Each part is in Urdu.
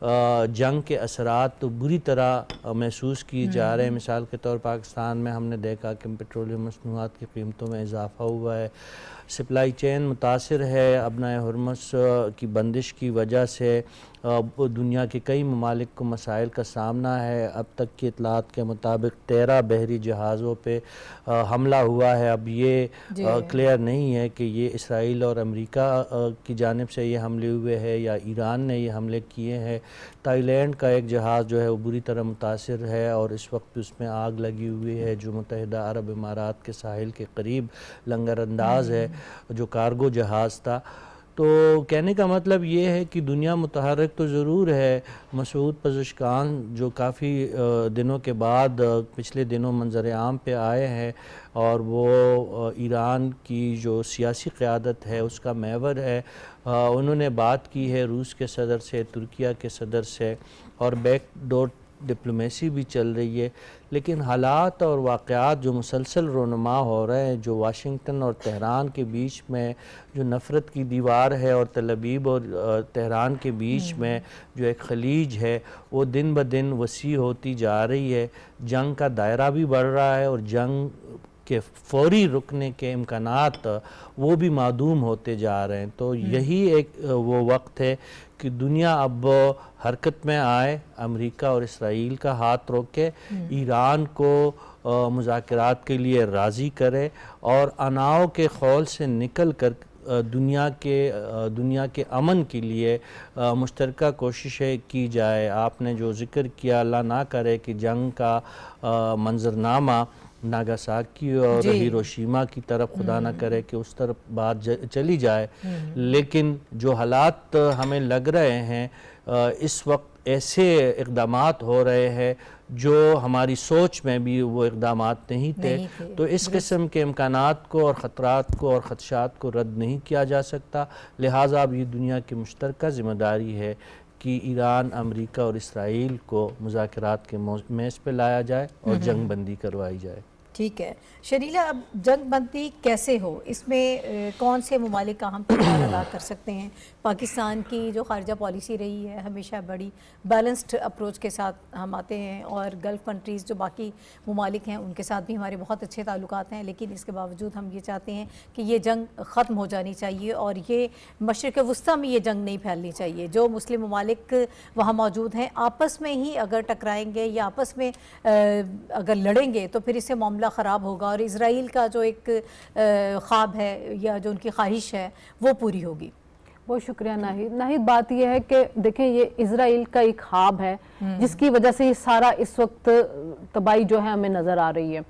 جنگ کے اثرات تو بری طرح محسوس کی جا رہے ہیں. مثال کے طور پاکستان میں ہم نے دیکھا کہ پیٹرولیم مصنوعات کی قیمتوں میں اضافہ ہوا ہے, سپلائی چین متاثر ہے ابنائے ہرمز کی بندش کی وجہ سے. دنیا کے کئی ممالک کو مسائل کا سامنا ہے. اب تک کی اطلاعات کے مطابق 13 بحری جہازوں پہ حملہ ہوا ہے. اب یہ کلیئر نہیں ہے کہ یہ اسرائیل اور امریکہ کی جانب سے یہ حملے ہوئے ہیں یا ایران نے یہ حملے کیے ہیں. تائی لینڈ کا ایک جہاز جو ہے وہ بری طرح متاثر ہے اور اس وقت اس میں آگ لگی ہوئی ہے, جو متحدہ عرب امارات کے ساحل کے قریب لنگر انداز ہے, جو کارگو جہاز تھا. تو کہنے کا مطلب یہ ہے کہ دنیا متحرک تو ضرور ہے. مسعود پزشکان جو کافی دنوں کے بعد پچھلے دنوں منظر عام پہ آئے ہیں اور وہ ایران کی جو سیاسی قیادت ہے اس کا محور ہے, انہوں نے بات کی ہے روس کے صدر سے, ترکیہ کے صدر سے, اور بیک ڈور ڈپلومیسی بھی چل رہی ہے. لیکن حالات اور واقعات جو مسلسل رونما ہو رہے ہیں, جو واشنگٹن اور تہران کے بیچ میں جو نفرت کی دیوار ہے اور تل ابیب اور تہران کے بیچ میں جو ایک خلیج ہے وہ دن بدن وسیع ہوتی جا رہی ہے. جنگ کا دائرہ بھی بڑھ رہا ہے اور جنگ کے فوری رکنے کے امکانات وہ بھی معدوم ہوتے جا رہے ہیں. تو یہی ایک وہ وقت ہے کہ دنیا اب حرکت میں آئے, امریکہ اور اسرائیل کا ہاتھ روکے, ایران کو مذاکرات کے لیے راضی کرے اور اناؤ کے خول سے نکل کر دنیا کے امن کے لیے مشترکہ کوششیں کی جائے. آپ نے جو ذکر کیا, اللہ نہ کرے کہ جنگ کا منظرنامہ ناگاساکی اور ہیروشیما کی طرف, خدا نہ کرے کہ اس طرف بات چلی جائے. لیکن جو حالات ہمیں لگ رہے ہیں اس وقت ایسے اقدامات ہو رہے ہیں جو ہماری سوچ میں بھی وہ اقدامات نہیں تھے. تو اس قسم کے امکانات کو اور خطرات کو اور خدشات کو رد نہیں کیا جا سکتا. لہٰذا اب یہ دنیا کی مشترکہ ذمہ داری ہے کہ ایران, امریکہ اور اسرائیل کو مذاکرات کے میز پہ لایا جائے اور جنگ بندی کروائی جائے. ٹھیک ہے شریلا, اب جنگ بندی کیسے ہو, اس میں کون سے ممالک اہم کردار ادا کر سکتے ہیں؟ پاکستان کی جو خارجہ پالیسی رہی ہے ہمیشہ بڑی بیلنسڈ اپروچ کے ساتھ ہم آتے ہیں, اور گلف کنٹریز جو باقی ممالک ہیں ان کے ساتھ بھی ہمارے بہت اچھے تعلقات ہیں, لیکن اس کے باوجود ہم یہ چاہتے ہیں کہ یہ جنگ ختم ہو جانی چاہیے اور یہ مشرق وسطیٰ میں یہ جنگ نہیں پھیلنی چاہیے. جو مسلم ممالک وہاں موجود ہیں آپس میں ہی اگر ٹکرائیں گے یا آپس میں اگر لڑیں گے تو پھر اس سے معاملہ خراب ہوگا, اور اسرائیل کا جو ایک خواب ہے یا جو ان کی خواہش ہے وہ پوری ہوگی. بہت شکریہ ناہید. ناہید بات یہ ہے کہ دیکھیں یہ اسرائیل کا ایک خواب ہے جس کی وجہ سے یہ سارا اس وقت تباہی جو ہے ہمیں نظر آ رہی ہے.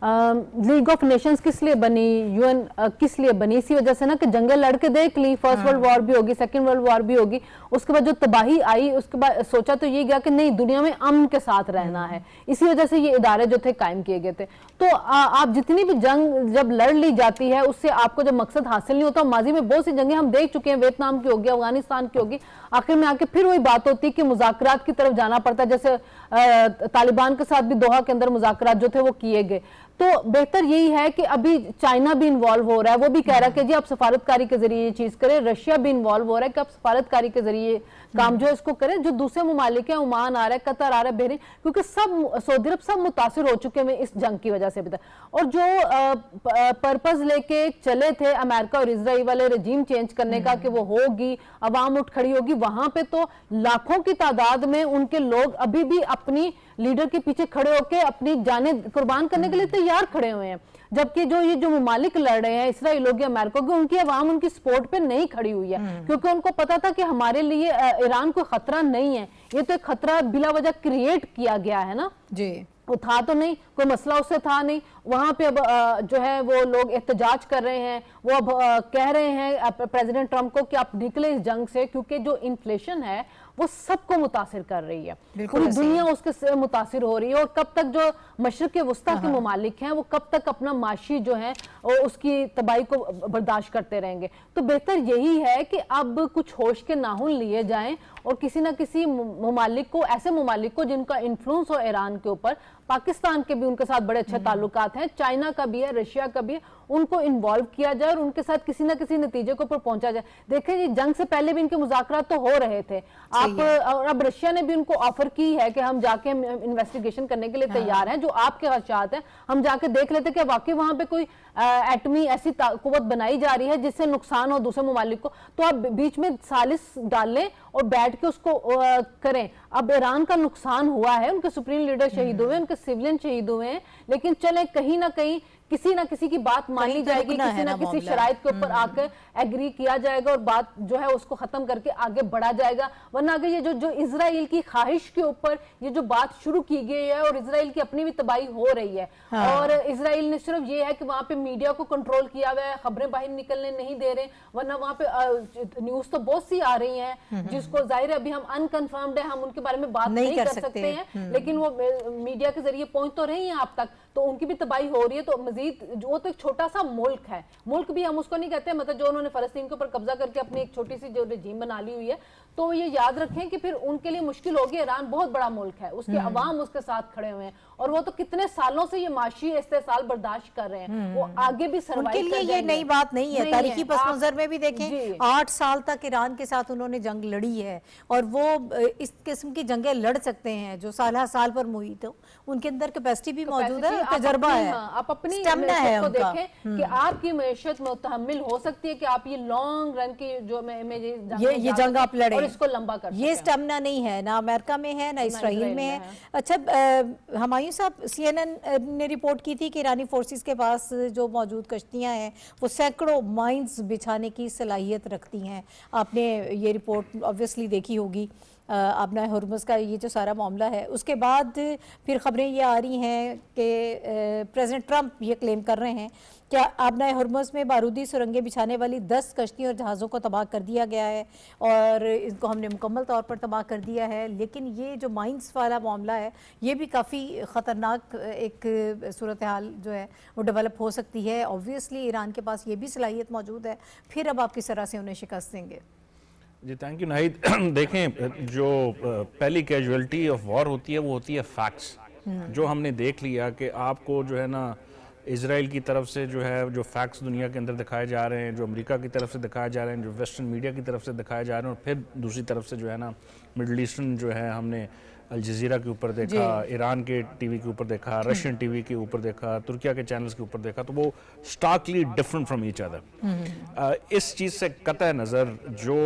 لیگ آف نیشنز کس لیے بنی, یو این کس لیے بنی, اسی وجہ سے نا کہ جنگیں لڑ کے دیکھ لی, فرسٹ ورلڈ وار بھی ہوگی, سیکنڈ ورلڈ وار بھی ہوگی, اس کے بعد جو تباہی آئی اس کے بعد سوچا تو یہ گیا کہ نہیں دنیا میں امن کے ساتھ رہنا ہے, اسی وجہ سے یہ ادارے جو تھے قائم کیے گئے تھے. تو آپ جتنی بھی جنگ جب لڑ لی جاتی ہے اس سے آپ کو جب مقصد حاصل نہیں ہوتا, ماضی میں بہت سی جنگیں ہم دیکھ چکے ہیں, ویتنام کی ہوگی, افغانستان کی ہوگی, آخر میں آ کے پھر وہی بات ہوتی کہ مذاکرات کی طرف جانا پڑتا ہے. جیسے طالبان کے ساتھ بھی دوحہ کے اندر مذاکرات جو تھے وہ کیے گئے. تو بہتر یہی ہے کہ ابھی چائنا بھی انوالو ہو رہا ہے, وہ بھی کہہ رہا ہے کہ جی آپ سفارتکاری کے ذریعے یہ چیز کریں. رشیا بھی انوالو ہو رہا ہے کہ آپ سفارتکاری کے ذریعے کام جو ہے اس کو کریں. جو دوسرے ممالک ہیں, عمان آ رہا ہے, قطر آ رہا ہے, بحرین, کیونکہ سب سعودی عرب سب متاثر ہو چکے ہیں اس جنگ کی وجہ سے بھی. اور جو پرپز لے کے چلے تھے امریکہ اور اسرائیل والے رجیم چینج کرنے کا کہ وہ ہوگی, عوام اٹھ کھڑی ہوگی, وہاں پہ تو لاکھوں کی تعداد میں ان کے لوگ ابھی بھی اپنی لیڈر کے پیچھے کھڑے ہو کے اپنی جانیں قربان کرنے کے لیے تیار کھڑے ہوئے ہیں. جبکہ جو ممالک لڑ رہے ہیں, اسرائیل ہوگی, امریکہ ہوگی, ان کی عوام ان کی سپورٹ پہ نہیں کھڑی ہوئی ہے, کیونکہ ان کو پتا تھا کہ ہمارے لیے ایران کوئی خطرہ نہیں ہے, یہ تو ایک خطرہ بلا وجہ کریٹ کیا گیا ہے نا. جی وہ تھا تو نہیں, کوئی مسئلہ اس سے تھا نہیں. وہاں پہ اب جو ہے وہ لوگ احتجاج کر رہے ہیں, وہ اب کہہ رہے ہیں پریزیڈنٹ ٹرمپ کو کہ آپ نکلیں اس جنگ سے, کیونکہ جو انفلیشن ہے وہ سب کو متاثر کر رہی ہے, پوری دنیا اس کے متاثر ہو رہی ہے. اور کب تک جو مشرق وسطیٰ کے ممالک ہیں وہ کب تک اپنا معاشی جو ہے اس کی تباہی کو برداشت کرتے رہیں گے. تو بہتر یہی ہے کہ اب کچھ ہوش کے ناخن لیے جائیں اور کسی نہ کسی ممالک کو, ایسے ممالک کو جن کا انفلوئنس ہو ایران کے اوپر, پاکستان کے بھی ان کے ساتھ بڑے اچھے تعلقات ہیں, چائنا کا بھی ہے, رشیا کا بھی ہے, ان کو انوالو کیا جائے اور ان کے ساتھ کسی نہ کسی نتیجے کو پر پہنچا جائے. دیکھیں جی جنگ سے پہلے بھی ان کے مذاکرات تو ہو رہے تھے, اب رشیا نے بھی ان کو آفر کی ہے کہ ہم جا کے انویسٹیگیشن کرنے کے لیے تیار ہیں, جو آپ کے خدشات ہیں ہم جا کے دیکھ لیتے کہ واقعی وہاں پہ کوئی ایٹمی ایسی قوت بنائی جا رہی ہے جس سے نقصان ہو دوسرے ممالک کو, تو آپ بیچ میں سالس ڈال لیں اور بیٹھ کے اس کو کریں. اب ایران کا نقصان ہوا ہے, ان کے سپریم لیڈر شہید ہوئے, ان کے سیولین شہید ہوئے ہیں, لیکن چلیں کہیں نہ کہیں کسی نہ کسی کی بات مانی جائے گی, کسی نہ کسی شرائط کے اوپر آ کے ایگری کیا جائے گا اور بات جو ہے اس کو ختم کر کے آگے بڑھا جائے گا. ورنہ اگر یہ جو اسرائیل کی خواہش کے اوپر یہ جو بات شروع کی گئی ہے, اور اسرائیل کی اپنی بھی تباہی ہو رہی ہے, اور اسرائیل نے صرف یہ ہے کہ وہاں پہ میڈیا کو کنٹرول کیا ہوا ہے, خبریں باہر نکلنے نہیں دے رہے, ورنہ وہاں پہ نیوز تو بہت سی آ رہی ہیں جس کو ظاہر ہے ابھی ہم انکنفرمڈ ہیں, ہم ان کے بارے میں بات نہیں کر سکتے ہیں, لیکن وہ میڈیا کے ذریعے پہنچ تو رہی ہیں آپ تک, تو ان کی بھی تباہی ہو رہی ہے. تو مزید وہ تو ایک چھوٹا سا ملک ہے, ملک بھی ہم اس کو نہیں کہتے, مطلب جو انہوں نے فلسطین کے اوپر قبضہ کر کے اپنی ایک چھوٹی سی جو رجیم بنا لی ہوئی ہے, تو یہ یاد رکھیں کہ پھر ان کے لیے مشکل ہوگی. ایران بہت بڑا ملک ہے, اس کے عوام اس کے ساتھ کھڑے ہوئے ہیں, اور وہ تو کتنے سالوں سے یہ معاشی استحصال برداشت کر رہے ہیں, وہ آگے بھی سروائیو کر جائیں گے. ان کے لیے یہ نئی بات نہیں ہے. تاریخی پس منظر میں بھی دیکھیں 8 سال تک ایران کے ساتھ انہوں نے جنگ لڑی ہے, اور وہ اس قسم کی جنگیں لڑ سکتے ہیں جو سالہ سال پر محیط ہو, ان کے اندر کیپیسٹی بھی موجود ہے, تجربہ ہے, آپ اپنی اسٹیمنا ہے کو ان کا. دیکھیں کہ آپ کی معیشت متحمل ہو سکتی ہے کہ آپ یہ لانگ رن کی جو یہ جنگ آپ لڑیں, اور اس کو لمبا کر سکیں. یہ اسٹیمنا نہیں ہے, نہ امریکہ میں ہے نہ اسرائیل میں ہے. اچھا ہمایوں صاحب, سی این این نے رپورٹ کی تھی کہ ایرانی فورسز کے پاس جو موجود کشتیاں ہیں وہ سینکڑوں مائنز بچھانے کی صلاحیت رکھتی ہیں. آپ نے یہ رپورٹ آبویسلی دیکھی ہوگی. آبنائے ہرمز کا یہ جو سارا معاملہ ہے, اس کے بعد پھر خبریں یہ آ رہی ہیں کہ پریزیڈنٹ ٹرمپ یہ کلیم کر رہے ہیں کہ آبنائے ہرمز میں بارودی سرنگیں بچھانے والی 10 کشتیوں اور جہازوں کو تباہ کر دیا گیا ہے, اور ان کو ہم نے مکمل طور پر تباہ کر دیا ہے. لیکن یہ جو مائنز والا معاملہ ہے یہ بھی کافی خطرناک ایک صورتحال جو ہے وہ ڈیولپ ہو سکتی ہے. آبویسلی ایران کے پاس یہ بھی صلاحیت موجود ہے, پھر اب آپ کس طرح سے انہیں شکست دیں گے؟ جی تھینک یو ناہید. دیکھیں جو پہلی کیجویلٹی آف وار ہوتی ہے وہ ہوتی ہے فیکٹس. جو ہم نے دیکھ لیا کہ آپ کو جو ہے نا اسرائیل کی طرف سے جو ہے جو فیکٹس دنیا کے اندر دکھائے جا رہے ہیں, جو امریکہ کی طرف سے دکھائے جا رہے ہیں, جو ویسٹرن میڈیا کی طرف سے دکھائے جا رہے ہیں, اور پھر دوسری طرف سے جو ہے نا مڈل ایسٹرن جو ہے ہم نے الجزیرہ کے اوپر دیکھا, ایران کے ٹی وی کے اوپر دیکھا, رشین ٹی وی کے اوپر دیکھا, ترکیہ کے چینلز کے اوپر دیکھا, تو وہ سٹارکلی ڈفرنٹ فرام ایچ ادر. اس چیز سے قطع نظر جو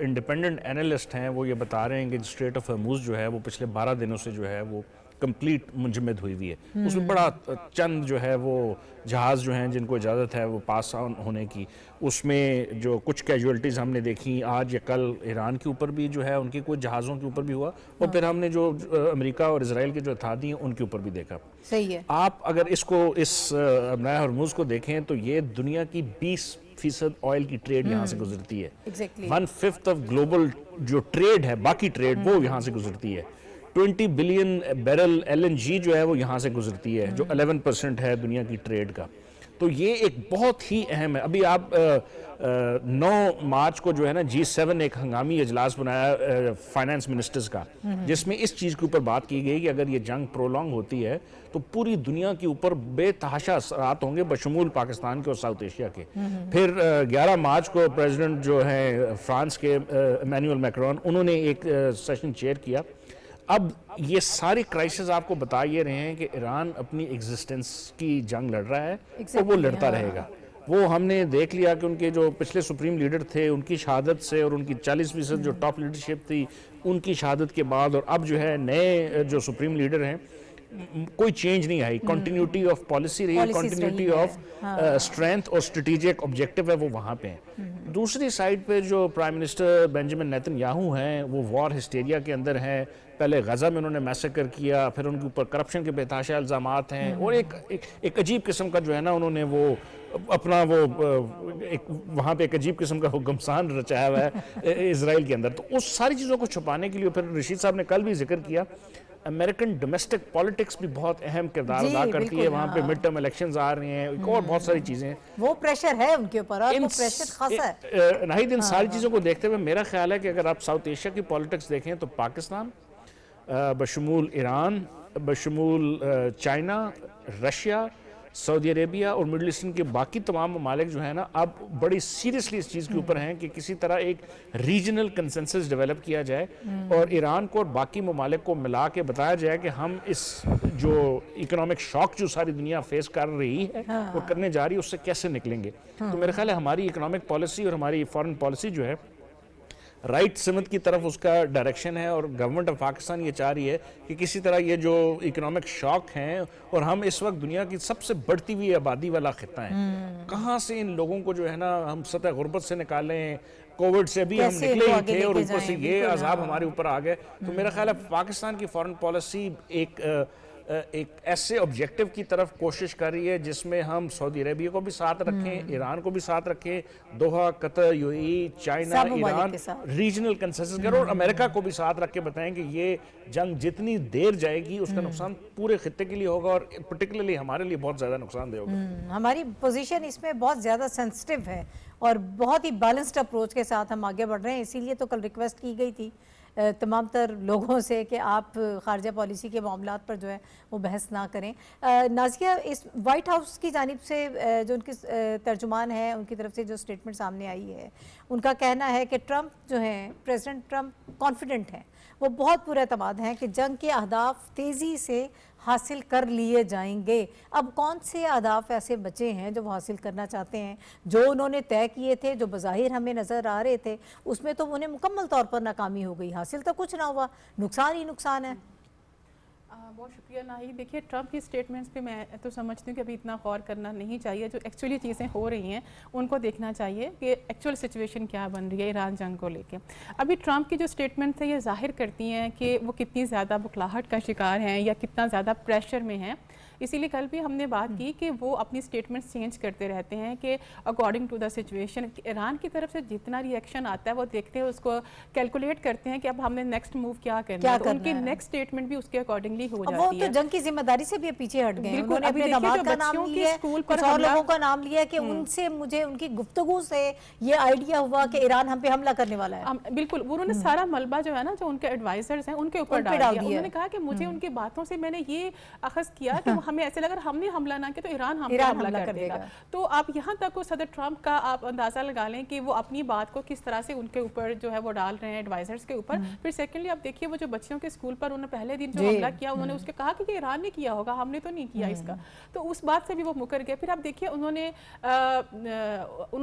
انڈیپینڈنٹ اینالسٹ ہیں وہ یہ بتا رہے ہیں کہ اسٹریٹ آف ہرموز جو ہے وہ پچھلے 12 دنوں سے جو ہے وہ کمپلیٹ منجمد ہوئی ہوئی ہے. اس میں بڑا چند جو ہے وہ جہاز جو ہیں جن کو اجازت ہے وہ پاس آن ہونے کی, اس میں جو کچھ کیجویلٹیز ہم نے دیکھی آج یا کل ایران کے اوپر بھی جو ہے ان کی کچھ جہازوں کے اوپر بھی ہوا, اور پھر ہم نے جو امریکہ اور اسرائیل کے جو اتحادی ہیں ان کے اوپر بھی دیکھا. صحیح ہے. آپ اگر اس آبنائے ہرموز کو دیکھیں تو یہ دنیا کی 20% آئل کی ٹریڈ یہاں سے گزرتی ہے. 1/5 آف گلوبل جو ٹریڈ ہے, باقی ٹریڈ وہ یہاں سے گزرتی ہے. 20 بلین بیرل LNG جو ہے وہ یہاں سے گزرتی ہے, جو 11% ہے دنیا کی ٹریڈ کا. تو یہ ایک بہت ہی اہم ہے. ابھی آپ 9 مارچ کو جو ہے نا G7 ایک ہنگامی اجلاس بنایا فائنانس منسٹرز کا, جس میں اس چیز کے اوپر بات کی گئی کہ اگر یہ جنگ پرولونگ ہوتی ہے تو پوری دنیا کے اوپر بے تحاشا اثرات ہوں گے بشمول پاکستان کے اور ساؤتھ ایشیا کے. پھر 11 مارچ کو پریزیڈنٹ جو ہیں فرانس کے ایمینوئل میکرون, انہوں نے ایک سیشن چیئر کیا. اب یہ ساری کرائسس آپ کو بتا یہ رہے ہیں کہ ایران اپنی ایگزسٹنس کی جنگ لڑ رہا ہے, اور وہ لڑتا رہے گا. وہ ہم نے دیکھ لیا کہ ان کے جو پچھلے سپریم لیڈر تھے ان کی شہادت سے, اور ان کی 40% جو ٹاپ لیڈرشپ تھی ان کی شہادت کے بعد, اور اب جو ہے نئے جو سپریم لیڈر ہیں کوئی چینج نہیں آئی. کنٹینیوٹی آف پالیسی رہی ہے, کنٹینیوٹی آف اسٹرینتھ اور اسٹریٹجک آبجیکٹو ہے وہ وہاں پہ ہیں. دوسری سائڈ پہ جو پرائم منسٹر بینجامن نیتن یاہو ہیں وہ وار ہسٹیریا کے اندر ہیں. پہلے غزہ میں انہوں نے میسیکر کیا, پھر ان کے اوپر کرپشن کے بے تحاشا الزامات ہیں, اور ایک عجیب قسم کا جو ہے نا انہوں نے وہ اپنا وہ وہاں پہ ایک عجیب قسم کا گمسان رچایا ہوا ہے اسرائیل کے اندر. تو اس ساری چیزوں کو چھپانے کے لیے پھر رشید صاحب نے کل بھی ذکر کیا امریکن ڈومیسٹک پالیٹکس بھی بہت اہم کردار ادا کرتی ہے. وہاں پہ مڈ ٹرم الیکشنز آ رہے ہیں, اور بہت ساری چیزیں, وہ پریشر ہے ان کے اوپر, اور وہ پریشر خاصا ہے. ناہید ان ساری چیزوں کو دیکھتے ہوئے میرا خیال ہے کہ اگر آپ ساؤتھ ایشیا کی پالیٹکس دیکھیں تو پاکستان بشمول ایران, بشمول چائنا, رشیا, سعودی عربیہ اور مڈل ایسٹرن کے باقی تمام ممالک جو ہیں نا اب بڑی سیریسلی اس چیز کے اوپر ہیں کہ کسی طرح ایک ریجنل کنسنسس ڈیولپ کیا جائے اور ایران کو اور باقی ممالک کو ملا کے بتایا جائے کہ ہم اس جو اکنامک شاک جو ساری دنیا فیس کر رہی ہے اور کرنے جا رہی ہے اس سے کیسے نکلیں گے. تو میرے خیال ہے ہماری اکنامک پالیسی اور ہماری فارن پالیسی جو ہے رائٹ سمت کی طرف اس کا ڈائریکشن ہے اور گورنمنٹ آف پاکستان یہ چاہ رہی ہے کہ کسی طرح یہ جو اکنامک شاک ہیں اور ہم اس وقت دنیا کی سب سے بڑھتی ہوئی آبادی والا خطہ ہیں, کہاں سے ان لوگوں کو جو ہے نا ہم سطح غربت سے نکالیں, کووڈ سے بھی ہم نکلے ہی تھے اور اوپر سے یہ عذاب ہمارے اوپر آ گئے. تو میرا خیال ہے پاکستان کی فارن پالیسی ایک ایسے آبجیکٹو کی طرف کوشش کر رہی ہے جس میں ہم سعودی عربیہ کو بھی ساتھ رکھیں, ایران کو بھی ساتھ رکھیں, Doha, Qatar, you a E, China, Iran, regional consensus کرو اور امریکہ کو بھی ساتھ رکھ کے بتائیں کہ یہ جنگ جتنی دیر جائے گی اس کا نقصان پورے خطے کے لیے ہوگا اور پرٹیکولرلی ہمارے لیے بہت زیادہ نقصان دہ ہوگا. ہماری پوزیشن اس میں بہت زیادہ سینسٹیو ہے اور بہت ہی بیلنسڈ اپروچ کے ساتھ ہم آگے بڑھ رہے ہیں. اسی لیے تو کل ریکویسٹ کی گئی تھی تمام تر لوگوں سے کہ آپ خارجہ پالیسی کے معاملات پر جو ہے وہ بحث نہ کریں. نازیہ, اس وائٹ ہاؤس کی جانب سے جو ان کی ترجمان ہے ان کی طرف سے جو سٹیٹمنٹ سامنے آئی ہے ان کا کہنا ہے کہ ٹرمپ جو ہیں, پریزیڈنٹ ٹرمپ کانفیڈنٹ ہیں, وہ بہت پورا اعتماد ہیں کہ جنگ کے اہداف تیزی سے حاصل کر لیے جائیں گے. اب کون سے اہداف ایسے بچے ہیں جو وہ حاصل کرنا چاہتے ہیں؟ جو انہوں نے طے کیے تھے, جو بظاہر ہمیں نظر آ رہے تھے, اس میں تو انہیں مکمل طور پر ناکامی ہو گئی, حاصل تو کچھ نہ ہوا, نقصان ہی نقصان ہے. بہت شکریہ ناہید. دیکھیے ٹرمپ کی سٹیٹمنٹس پہ میں تو سمجھتی ہوں کہ ابھی اتنا غور کرنا نہیں چاہیے. جو ایکچولی چیزیں ہو رہی ہیں ان کو دیکھنا چاہیے کہ ایکچوئل سچویشن کیا بن رہی ہے ایران جنگ کو لے کے. ابھی ٹرمپ کی جو سٹیٹمنٹس ہیں یہ ظاہر کرتی ہیں کہ وہ کتنی زیادہ بکھلاہٹ کا شکار ہیں یا کتنا زیادہ پریشر میں ہیں. اسی لیے کل بھی ہم نے بات کی کہ وہ اپنی سٹیٹمنٹس چینج کرتے رہتے ہیں کہ اکارڈنگ ٹو دا سچویشن. ایران کی طرف سے جتنا ری ایکشن آتا ہے وہ دیکھتے ہیں, اس کو کیلکولیٹ کرتے ہیں کہ اب ہم نے نیکسٹ موو کیا کرنا ہے, تو ان کی نیکسٹ سٹیٹمنٹ بھی اس کے اکارڈنگلی ہو جاتی ہے. وہ تو جنگ کی ذمہ داری سے بھی پیچھے ہٹ گئے. بالکل, اپنے داماد کا نام لیا, کچھ اور لوگوں کا نام لیا کہ ان سے مجھے ان کی گفتگو سے یہ آئیڈیا ہوا کہ ایران ہم پہ حملہ کرنے والا ہے. بالکل, انہوں نے سارا ملبہ جو ہے نا جو ان کے ایڈوائزرز ہیں ان کے اوپر ڈال دیا. انہوں نے کہا کہ مجھے ان کی باتوں سے میں نے یہ اخذ کیا کہ ہمیں ایسے لگا ہم نے حملہ نہ کیا تو ایران ہم پہ حملہ کر دے گا. تو آپ یہاں تک صدر ٹرمپ کا آپ اندازہ لگا لیں کہ وہ اپنی بات کو کس طرح سے ان کے اوپر جو ہے وہ ڈال رہے ہیں ایڈوائزرز کے اوپر. پھر سیکنڈلی آپ دیکھیے وہ جو بچیوں کے اسکول پر انہوں نے پہلے دن جو حملہ کیا انہوں نے اس کے کہا کہ یہ ایران نے کیا ہوگا, ہم نے تو نہیں کیا اس کا. تو اس بات سے بھی وہ مکر گئے. پھر آپ دیکھیے انہوں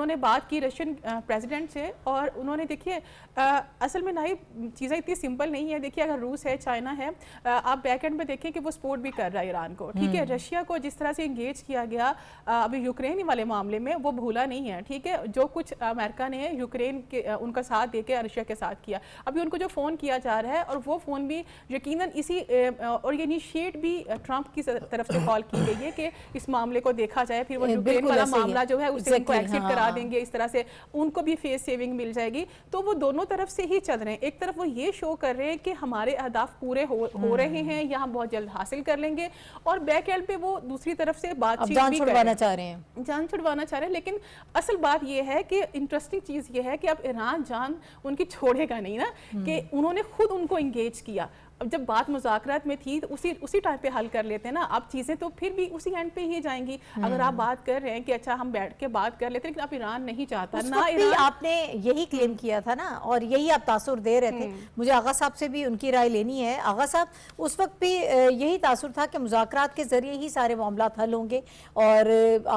نے بات کی رشین پریزیڈنٹ سے اور انہوں نے دیکھیے اصل میں نہیں چیزیں اتنی سمپل نہیں ہے. دیکھیے اگر روس ہے, چائنا ہے, آپ بیک اینڈ میں دیکھیں کہ وہ سپورٹ بھی کر رہا ہے ایران کو, ٹھیک ہے. رشیا کو جس طرح سے انگیج کیا گیا ابھی یوکرین والے معاملے میں وہ بھولا نہیں ہے, ٹھیک ہے. جو کچھ امریکہ نے یوکرین کے ان کا ساتھ دے کے رشیا کے ساتھ کیا, ابھی ان کو جو فون کیا جا رہا ہے اور وہ فون بھی یقیناً اسی اور یہ انیشیٹ بھی ٹرمپ کی طرف سے کال کی گئی ہے کہ اس معاملے کو دیکھا جائے. پھر وہ یوکرین والا معاملہ جو ہے اسے ان کو ایکسٹ کرا دیں گے, اس طرح سے ان کو بھی فیس سیونگ مل جائے گی. تو وہ دونوں طرف سے ہی چل رہے ہیں. ایک طرف وہ یہ شو کر رہے ہیں کہ ہمارے اہداف پورے ہو رہے ہیں یا ہم بہت جلد حاصل کر لیں گے, اور بیک اینڈ پہ وہ دوسری طرف سے بات چیت بھی چھڑوانا چاہ رہے ہیں, جان چھڑوانا چاہ رہے ہیں. لیکن اصل بات یہ ہے کہ انٹرسٹنگ چیز یہ ہے کہ اب ایران جان ان کی چھوڑے گا نہیں نا, کہ انہوں نے خود ان کو انگیج کیا. اب جب بات مذاکرات میں تھی تو اسی ٹائم پہ حل کر لیتے ہیں نا. اب چیزیں تو پھر بھی اسی اینڈ پہ ہی جائیں گی. اگر آپ بات کر رہے ہیں کہ اچھا ہم بیٹھ کے بات کر لیتے ہیں, لیکن اب ایران نہیں چاہتا اس نہ. وقت بھی آپ نے یہی کلیم کیا تھا نا, اور یہی آپ تاثر دے رہے تھے. مجھے آغا صاحب سے بھی ان کی رائے لینی ہے. آغا صاحب, اس وقت بھی یہی تاثر تھا کہ مذاکرات کے ذریعے ہی سارے معاملات حل ہوں گے, اور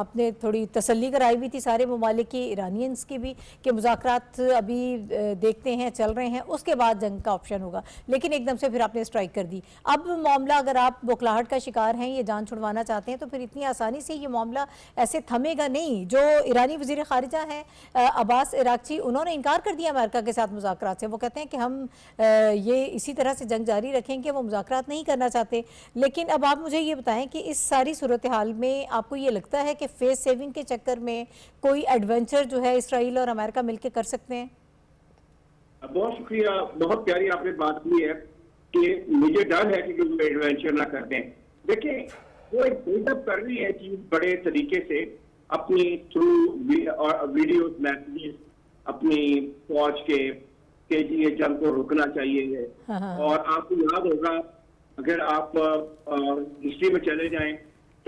آپ نے تھوڑی تسلی کرائی بھی تھی سارے ممالک کی, ایرانینز کی بھی, کہ مذاکرات ابھی دیکھتے ہیں چل رہے ہیں, اس کے بعد جنگ کا آپشن ہوگا. لیکن ایک دم سے پھر آپ نے اسٹرائک کر دی. اب معاملہ اگر آپ بوکھلاہٹ کا شکار ہیں, یہ جان چھڑوانا چاہتے ہیں, تو پھر اتنی آسانی سے یہ معاملہ ایسے تھمے گا نہیں. جو ایرانی وزیر خارجہ ہیں عباس عراقچی, انہوں نے انکار کر دیا امریکہ کے ساتھ مذاکرات سے. وہ کہتے ہیں کہ ہم یہ اسی طرح سے جنگ جاری رکھیں گے, وہ مذاکرات نہیں کرنا چاہتے. لیکن اب آپ مجھے یہ بتائیں کہ اس ساری صورتحال میں آپ کو یہ لگتا ہے کہ فیس سیونگ کے چکر میں کوئی ایڈونچر جو ہے اسرائیل اور امریکہ مل کے کر سکتے ہیں؟ بہت شکریہ, بہت پیاری آپ نے بات کی ہے کہ مجھے ڈر ہے کہ وہ ایڈونچر نہ کر دیں. دیکھیں وہ ایک بلڈ اپ کر رہی ہے چیز بڑے طریقے سے اپنی تھرو ویڈیوز میسیجز اپنی فوج کے کہ یہ جنگ کو رکنا چاہیے. اور آپ کو یاد ہوگا اگر آپ ہسٹری میں چلے جائیں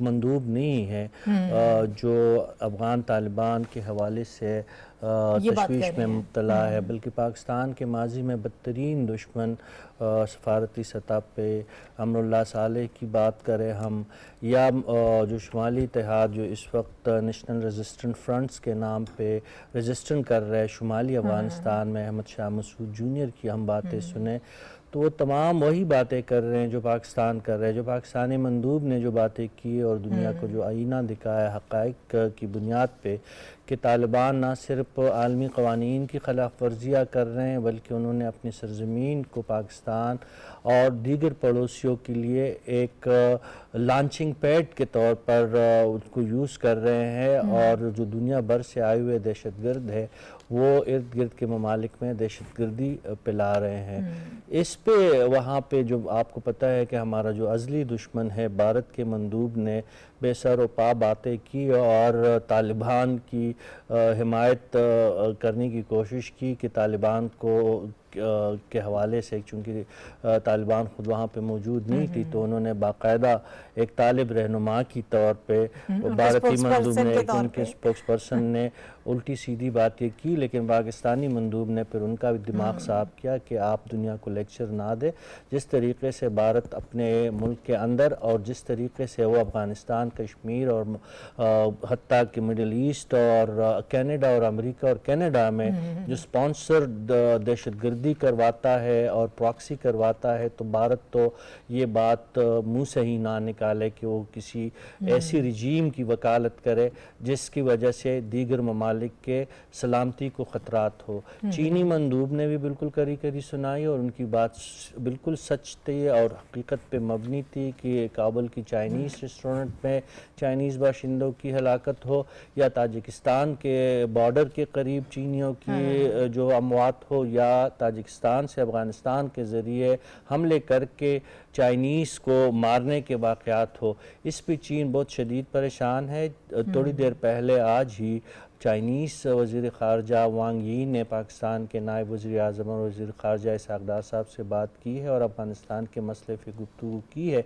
مندوب نہیں ہے جو افغان طالبان کے حوالے سے تشویش میں مبتلا ہے، بلکہ پاکستان کے ماضی میں بدترین دشمن سفارتی سطح پہ امر اللہ صالح کی بات کریں ہم، یا جو شمالی اتحاد جو اس وقت نیشنل ریزسٹنٹ فرنٹس کے نام پہ ریزسٹنٹ کر رہے شمالی افغانستان میں، احمد شاہ مسعود جونیئر کی ہم باتیں سنیں تو وہ تمام وہی باتیں کر رہے ہیں جو پاکستان کر رہے ہیں، جو پاکستانی مندوب نے جو باتیں کی اور دنیا کو جو آئینہ دکھایا حقائق کی بنیاد پہ کہ طالبان نہ صرف عالمی قوانین کی خلاف ورزیاں کر رہے ہیں بلکہ انہوں نے اپنی سرزمین کو پاکستان اور دیگر پڑوسیوں کے لیے ایک لانچنگ پیڈ کے طور پر اس کو یوز کر رہے ہیں، اور جو دنیا بھر سے آئے ہوئے دہشت گرد ہے وہ ارد گرد کے ممالک میں دہشت گردی پھیلا رہے ہیں۔ اس پہ وہاں پہ جو آپ کو پتہ ہے کہ ہمارا جو ازلی دشمن ہے بھارت کے مندوب نے بے سر و پا باتیں کی اور طالبان کی حمایت کرنے کی کوشش کی کہ طالبان کو کے حوالے سے، چونکہ طالبان خود وہاں پہ موجود نہیں تھی تو انہوں نے باقاعدہ ایک طالب رہنما کی طور پہ بھارتی مندوب نے، ان کے اسپوکس پرسن نے الٹی سیدھی باتیں کی، لیکن پاکستانی مندوب نے پھر ان کا بھی دماغ صاف کیا کہ آپ دنیا کو لیکچر نہ دے۔ جس طریقے سے بھارت اپنے ملک کے اندر اور جس طریقے سے وہ افغانستان، کشمیر اور حتیٰ کہ مڈل ایسٹ اور کینیڈا اور امریکہ اور کینیڈا میں جو سپانسر دہشت گردی کرواتا ہے اور پراکسی کرواتا ہے، تو بھارت تو یہ بات منہ سے ہی نہ نکالے کہ وہ کسی ایسی رجیم کی وکالت کرے جس کی وجہ سے دیگر ممالک کے سلامتی کو خطرات ہو۔ چینی مندوب نے بھی بالکل کری کری سنائی اور ان کی بات بالکل سچ تھی اور حقیقت پہ مبنی تھی کہ کابل کی چائنیز ریسٹورنٹ میں چائنیز باشندوں کی ہلاکت ہو، یا تاجکستان کے بارڈر کے قریب چینیوں کی جو اموات ہو، یا تاجکستان سے افغانستان کے ذریعے حملے کر کے چائنیز کو مارنے کے واقعات ہو۔ اس پہ چین بہت شدید پریشان ہے۔ تھوڑی دیر پہلے آج ہی چائنیز وزیر خارجہ وانگ یی نے پاکستان کے نائب وزیر اعظم اور وزیر خارجہ اسحاق ڈار صاحب سے بات کی ہے اور افغانستان کے مسئلے پہ گفتگو کی ہے۔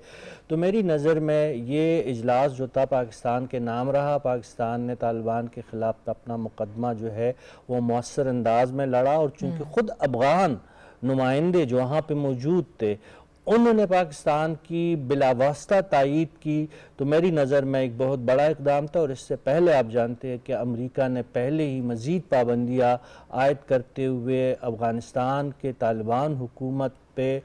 تو میری نظر میں یہ اجلاس جو تھا پاکستان کے نام رہا، پاکستان نے طالبان کے خلاف اپنا مقدمہ جو ہے وہ مؤثر انداز میں لڑا، اور چونکہ خود افغان نمائندے جو وہاں پہ موجود تھے انہوں نے پاکستان کی بلا واسطہ تائید کی، تو میری نظر میں ایک بہت بڑا اقدام تھا۔ اور اس سے پہلے آپ جانتے ہیں کہ امریکہ نے پہلے ہی مزید پابندیاں عائد کرتے ہوئے افغانستان کے طالبان حکومت پہ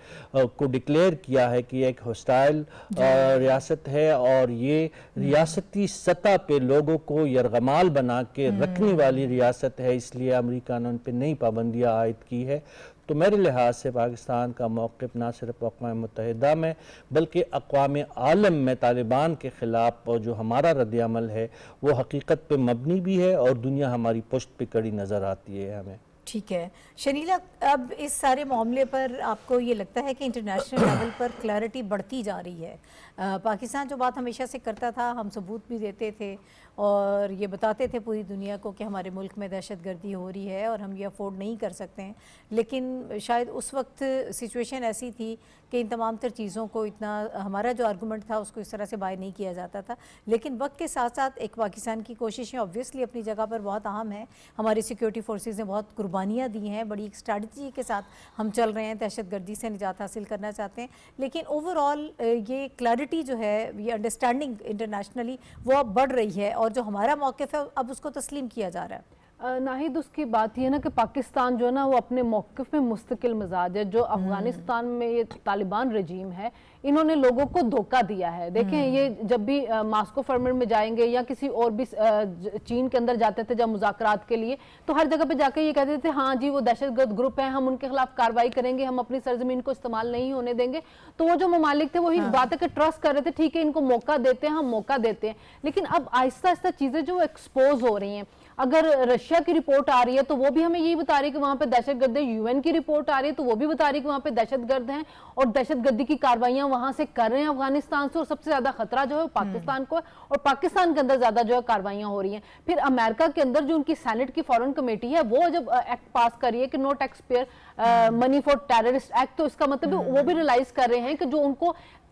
کو ڈکلیئر کیا ہے کہ ایک ہوسٹائل ریاست ہے اور یہ ریاستی سطح پہ لوگوں کو یرغمال بنا کے رکھنے والی ریاست ہے، اس لیے امریکہ نے ان پہ نئی پابندیاں عائد کی ہے۔ تو میرے لحاظ سے پاکستان کا موقف نہ صرف اقوام متحدہ میں بلکہ اقوام عالم میں طالبان کے خلاف جو ہمارا رد عمل ہے وہ حقیقت پہ مبنی بھی ہے، اور دنیا ہماری پشت پہ کڑی نظر آتی ہے ہمیں۔ ٹھیک ہے شنیلا، اب اس سارے معاملے پر آپ کو یہ لگتا ہے کہ انٹرنیشنل لیول پر کلیئرٹی بڑھتی جا رہی ہے؟ پاکستان جو بات ہمیشہ سے کرتا تھا، ہم ثبوت بھی دیتے تھے اور یہ بتاتے تھے پوری دنیا کو کہ ہمارے ملک میں دہشت گردی ہو رہی ہے اور ہم یہ افورڈ نہیں کر سکتے ہیں، لیکن شاید اس وقت سچویشن ایسی تھی کہ ان تمام تر چیزوں کو اتنا ہمارا جو آرگومنٹ تھا اس کو اس طرح سے بائی نہیں کیا جاتا تھا۔ لیکن وقت کے ساتھ ساتھ ایک پاکستان کی کوششیں اوبویسلی اپنی جگہ پر بہت اہم ہیں، ہماری سیکیورٹی فورسز نے بہت قربانیاں دی ہیں، بڑی ایک اسٹریٹجی کے ساتھ ہم چل رہے ہیں، دہشت گردی سے نجات حاصل کرنا چاہتے ہیں، لیکن اوور آل یہ کلیئرٹی جو ہے، یہ انڈرسٹینڈنگ انٹرنیشنلی وہ اب بڑھ رہی ہے، اور جو ہمارا موقف ہے اب اس کو تسلیم کیا جا رہا ہے۔ ناہید، اس کی بات یہ نا کہ پاکستان جو ہے نا وہ اپنے موقف میں مستقل مزاج ہے۔ جو افغانستان میں یہ طالبان رجیم ہے، انہوں نے لوگوں کو دھوکہ دیا ہے۔ دیکھیں یہ جب بھی ماسکو فرمٹ میں جائیں گے یا کسی اور بھی چین کے اندر جاتے تھے جب مذاکرات کے لیے، تو ہر جگہ پہ جا کے یہ کہتے تھے ہاں جی وہ دہشت گرد گروپ ہیں، ہم ان کے خلاف کارروائی کریں گے، ہم اپنی سرزمین کو استعمال نہیں ہونے دیں گے۔ تو وہ جو ممالک تھے وہی بات ہے کہ ٹرسٹ کر رہے تھے، ٹھیک ہے ان کو موقع دیتے ہیں، ہم موقع دیتے ہیں۔ لیکن اب آہستہ آہستہ چیزیں جو ایکسپوز ہو رہی ہیں، اگر رشیا کی رپورٹ آ رہی ہے تو وہ بھی ہمیں یہی بتا رہی ہے کہ وہاں پہ دہشت گرد ہے، یو این کی رپورٹ آ رہی ہے تو وہ بھی بتا رہی ہے کہ وہاں پہ دہشت گرد ہیں اور دہشت گردی کی کاروائیاں وہاں سے کر رہے ہیں افغانستان سے، اور سب سے زیادہ خطرہ جو ہے پاکستان کو ہے، اور پاکستان کے اندر زیادہ جو ہے کاروائیاں ہو رہی ہیں۔ پھر امریکہ کے اندر جو ان کی سینٹ کی فورن کمیٹی ہے وہ جب ایکٹ پاس کر رہی ہے کہ no taxpayer money for terrorist act, تو اس کا مطلب وہ بھی ریلائز کر رہے ہیں کہ جو ان کو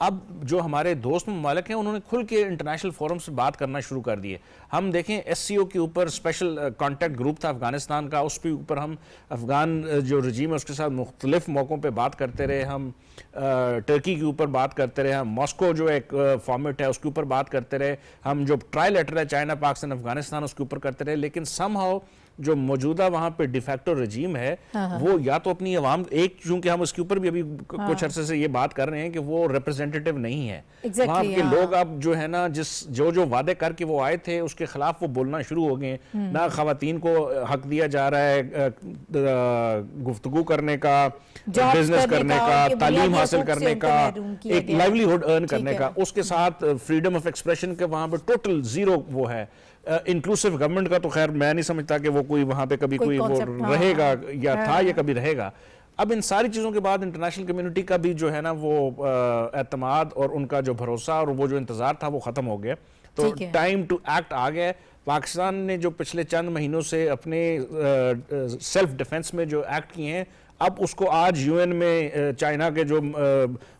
اب جو ہمارے دوست ممالک ہیں انہوں نے کھل کے انٹرنیشنل فورم سے بات کرنا شروع کر دیے. ہم دیکھیں ایس سی او کے اوپر اسپیشل کانٹیکٹ گروپ تھا افغانستان کا, اس کے اوپر ہم افغان جو رجیم ہے اس کے ساتھ مختلف موقعوں پہ بات کرتے رہے, ہم ٹرکی کے اوپر بات کرتے رہے, ہم ماسکو جو ایک فارمیٹ ہے اس کے اوپر بات کرتے رہے, ہم جو ٹرائی لیٹر ہے چائنا پاکستان افغانستان اس کے اوپر کرتے رہے, لیکن سم ہاؤ جو موجودہ وہاں پہ ڈیفیکٹو رجیم ہے وہ یا تو اپنی عوام ایک, چونکہ ہم اس کے اوپر بھی ابھی کچھ عرصے سے یہ بات کر رہے ہیں کہ وہ ریپرزینٹیٹیو نہیں ہے, وہاں کے لوگ اب جو ہے نا جو وعدے کر کے وہ آئے تھے اس کے خلاف وہ بولنا شروع ہو گئے. نہ خواتین کو حق دیا جا رہا ہے گفتگو کرنے کا, بزنس کرنے کا, تعلیم حاصل کرنے کا, ایک لائیولیہڈ ارن کرنے کا, اس کے ساتھ فریڈم آف ایکسپریشن کے وہاں پہ ٹوٹل زیرو وہ ہے. انکلوسیو گورنمنٹ کا تو خیر میں نہیں سمجھتا کہ وہ کوئی وہاں پہ کبھی کوئی وہ رہے گا یا تھا یا کبھی رہے گا. اب ان ساری چیزوں کے بعد انٹرنیشنل کمیونٹی کا بھی جو ہے نا وہ اعتماد اور ان کا جو بھروسہ اور وہ جو انتظار تھا وہ ختم ہو گیا. تو ٹائم ٹو ایکٹ آ گیا. پاکستان نے جو پچھلے چند مہینوں سے اپنے سیلف ڈیفنس میں جو ایکٹ کیے ہیں, اب اس کو آج یو این میں چائنا کے جو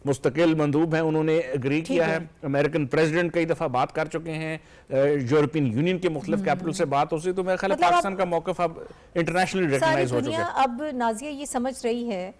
مستقل مندوب ہیں انہوں نے اگری کیا ہے, امریکن پریزیڈنٹ کئی دفعہ بات کر چکے ہیں, یورپین یونین کے مختلف کیپٹل سے بات ہو سی, تو میرے خیال ہے پاکستان کا موقف اب انٹرنیشنلی ریکگنائز ہو چکا ہے. اب نازیہ یہ سمجھ رہی ہے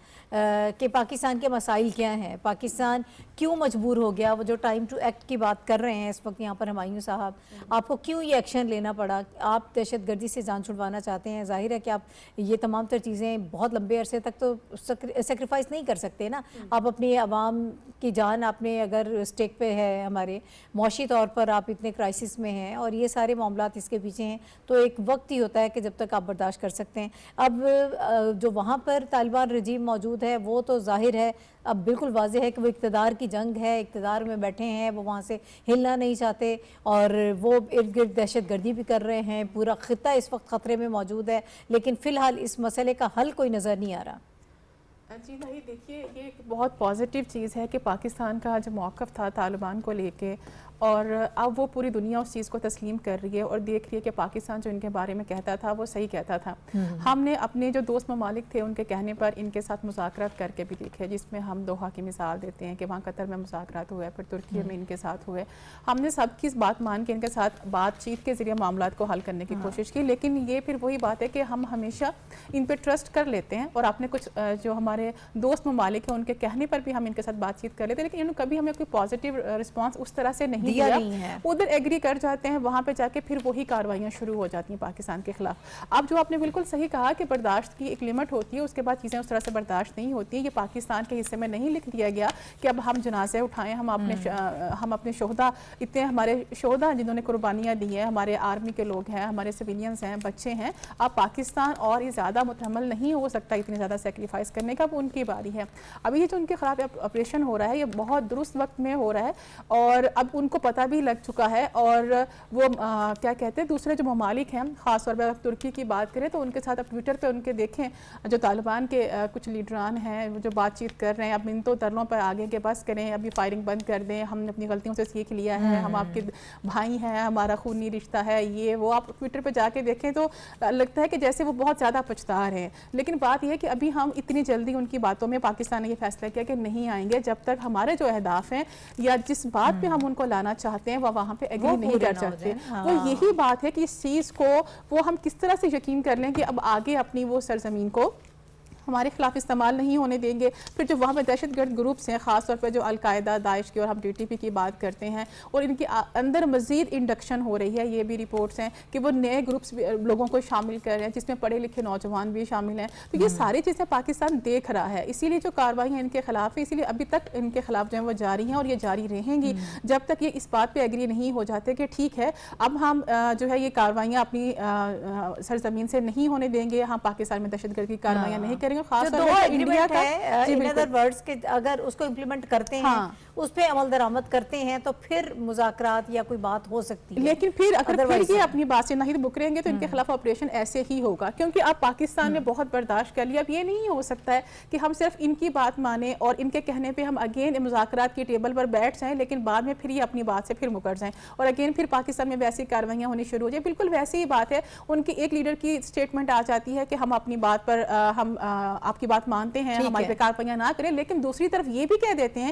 کہ پاکستان کے مسائل کیا ہیں, پاکستان کیوں مجبور ہو گیا, وہ جو ٹائم ٹو ایکٹ کی بات کر رہے ہیں اس وقت یہاں پر ہمایوں صاحب, آپ کو کیوں یہ ایکشن لینا پڑا؟ آپ دہشت گردی سے جان چھڑوانا چاہتے ہیں, ظاہر ہے کہ آپ یہ تمام تر چیزیں بہت لمبے عرصے تک تو سیکریفائز نہیں کر سکتے نا. آپ اپنی عوام کی جان آپ نے اگر اسٹیک پہ ہے, ہمارے معاشی طور پر آپ اتنے کرائسس میں ہیں اور یہ سارے معاملات اس کے پیچھے ہیں, تو ایک وقت ہی ہوتا ہے کہ جب تک آپ برداشت کر سکتے ہیں. اب جو وہاں پر طالبان رجیم موجود ہے وہ تو ظاہر ہے اب بالکل واضح ہے کہ وہ اقتدار کی جنگ ہے, اقتدار میں بیٹھے ہیں, وہ وہاں سے ہلنا نہیں چاہتے اور وہ ارد گرد دہشت گردی بھی کر رہے ہیں. پورا خطہ اس وقت خطرے میں موجود ہے, لیکن فی الحال اس مسئلے کا حل کوئی نظر نہیں آ رہا. جی بھائی دیکھیے, یہ ایک بہت پازیٹیو چیز ہے کہ پاکستان کا جو موقف تھا طالبان کو لے کے, اور اب وہ پوری دنیا اس چیز کو تسلیم کر رہی ہے اور دیکھ رہی ہے کہ پاکستان جو ان کے بارے میں کہتا تھا وہ صحیح کہتا تھا. ہم نے اپنے جو دوست ممالک تھے ان کے کہنے پر ان کے ساتھ مذاکرات کر کے بھی دیکھے, جس میں ہم دوحہ کی مثال دیتے ہیں کہ وہاں قطر میں مذاکرات ہوئے, پھر ترکی میں ان کے ساتھ ہوئے. ہم نے سب کی بات مان کے ان کے ساتھ بات چیت کے ذریعے معاملات کو حل کرنے کی کوشش کی, لیکن یہ پھر وہی بات ہے کہ ہم ہمیشہ ان پہ ٹرسٹ کر لیتے ہیں اور آپ نے کچھ جو ہمارے دوست ممالک ہیں ان کے کہنے پر بھی ہم ان کے ساتھ بات چیت کر لیتے ہیں, لیکن انہوں نے کبھی ہمیں کوئی پازیٹیو رسپانس اس طرح سے نہیں دیا. ادھر ایگری کر جاتے ہیں, وہاں پہ جا کے پھر وہی کاروائیاں شروع ہو جاتی ہیں پاکستان کے خلاف. اب جو آپ نے بالکل صحیح کہا کہ برداشت کی ایک لمٹ ہوتی ہے, اس کے بعد چیزیں اس طرح سے برداشت نہیں ہوتی. یہ پاکستان کے حصے میں نہیں لکھ دیا گیا کہ اب ہم جنازے اٹھائیں, ہم اپنے شہداء, اتنے ہمارے شہداء جنہوں نے قربانیاں دی ہیں, ہمارے آرمی کے لوگ ہیں, ہمارے سویلینز ہیں, بچے ہیں, اب پاکستان اور یہ زیادہ متحمل نہیں ہو سکتا اتنے زیادہ سیکریفائز کرنے کا, وہ ان کی باری ہے. ابھی یہ جو ان کے خلاف آپریشن ہو رہا ہے یہ بہت درست وقت میں ہو رہا ہے اور اب ان کو پتہ بھی لگ چکا ہے. اور وہ کیا کہتے ہیں دوسرے جو ممالک ہیں, خاص طور پر ترکی کی بات کریں تو ان کے ساتھ اب ٹویٹر پہ ان کے دیکھیں جو طالبان کے کچھ لیڈران ہیں جو بات چیت کر رہے ہیں, اب ان تو ترلوں پر آگے کے بس کریں, ابھی فائرنگ بند کر دیں, ہم نے اپنی غلطیوں سے سیکھ لیا ہے, ہم آپ کے بھائی ہیں, ہمارا خونی رشتہ ہے, یہ وہ. آپ ٹویٹر پہ جا کے دیکھیں تو لگتا ہے کہ جیسے وہ بہت زیادہ پچھتا رہے ہیں, لیکن بات یہ ہے کہ ابھی ہم اتنی جلدی ان کی باتوں میں پاکستان نے یہ فیصلہ کیا کہ نہیں آئیں گے جب تک ہمارے جو اہداف ہیں یا جس بات پہ ہم ان کو لانا چاہتے ہیں وہ وہاں پہ ایگری نہیں کر سکتے. وہ یہی بات ہے کہ اس چیز کو وہ ہم کس طرح سے یقین کر لیں کہ اب آگے اپنی وہ سرزمین کو ہمارے خلاف استعمال نہیں ہونے دیں گے. پھر جو وہاں پہ دہشت گرد گروپس ہیں, خاص طور پہ جو القاعدہ, داعش کی, اور ہم TTP کی بات کرتے ہیں, اور ان کے اندر مزید انڈکشن ہو رہی ہے, یہ بھی رپورٹس ہیں کہ وہ نئے گروپس لوگوں کو شامل کر رہے ہیں جس میں پڑھے لکھے نوجوان بھی شامل ہیں. تو یہ ساری چیزیں پاکستان دیکھ رہا ہے, اسی لیے جو کارروائیاں ان کے خلاف ہیں, اسی لیے ابھی تک ان کے خلاف جو ہیں وہ جاری ہیں اور یہ جاری رہیں گی جب تک یہ اس بات پہ ایگری نہیں ہو جاتے کہ ٹھیک ہے اب ہم جو ہے یہ کارروائیاں اپنی سرزمین سے نہیں ہونے دیں گے, ہم پاکستان میں دہشت گردی کی کارروائیاں نہیں کریں گے. خاص طور پر انڈیا کا ان ادر ورڈز کہ اگر اس کو امپلیمنٹ کرتے ہیں, اس پہ عمل درآمد کرتے ہیں تو پھر مذاکرات یا کوئی بات ہو سکتی ہے. لیکن پھر اگر پھر یہ اپنی بات سے نہیں مکریں گے تو ان کے خلاف آپریشن ایسے ہی ہوگا, کیونکہ اب پاکستان نے بہت برداشت کر لیا. اب یہ نہیں ہو سکتا ہے کہ ہم صرف ان کی بات مانیں اور ان کے کہنے پہ ہم اگین مذاکرات کی ٹیبل پر بیٹھ جائیں, لیکن بعد میں پھر یہ اپنی بات سے پھر مکر جائیں اور اگین پھر پاکستان میں ویسی کارروائیاں ہونی شروع ہو جائیں. بالکل ویسی ہی بات ہے, ان کی ایک لیڈر کی اسٹیٹمنٹ آ جاتی ہے کہ ہم اپنی بات پر ہم آپ کی بات مانتے ہیں, ہماری پہ کارروائیاں نہ کریں, لیکن دوسری طرف یہ بھی کہہ دیتے ہیں